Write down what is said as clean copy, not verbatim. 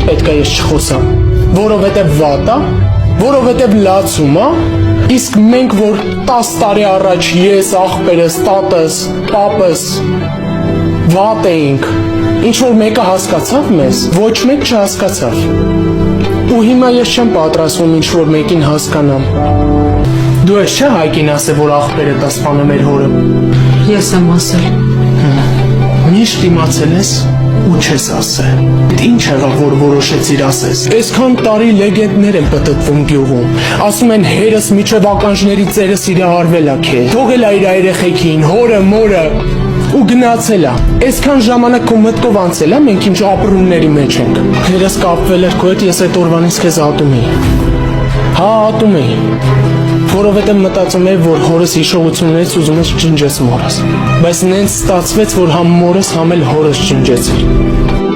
պետք է ես չխոսամ, որովհետև վատ է, որովհետև լացում է, իսկ մենք որ 10 տարի առաջ ես, աղբերս, տատս, պապս վատ էինք, ինչ որ մեկը հասկացավ մեզ, ոչ մեկ չհասկացավ, ու հիմա ես չեմ պատրաստվում ինչ որ մեկին հասկանամ։ Դու ես չէ Հայկին ասել, որ աղբերը տա սպանում էր հորը։ Ես եմ ասել։ Միշտ իմացել ես ու չես ասել։ Ինչ եղավ, որ որոշեցիր ասես։ Այսքան տարի լեգենդներ են պտտվում գյուղում։ Ասում են հերս միջև ականջների ծերս իրահարվել է քեզ։ Թողել է իր երեխեքին, հորը, մորը ու գնացել է։ Այսքան ժամանակ քո մտքով անցել է, մենք ինչ ապրումների մեջ ենք։ Հերս կապվել էր քո հետ, ես այդ օրվանից քեզ ատում էի։ Հա, ատում էի։ Որովհետև մտածում էի, որ հորս հիշողություններից ուզում ես ջնջես մորս, բայց նենց ստացվեց, որ համ մորս, համ էլ հորս ջնջեցիր։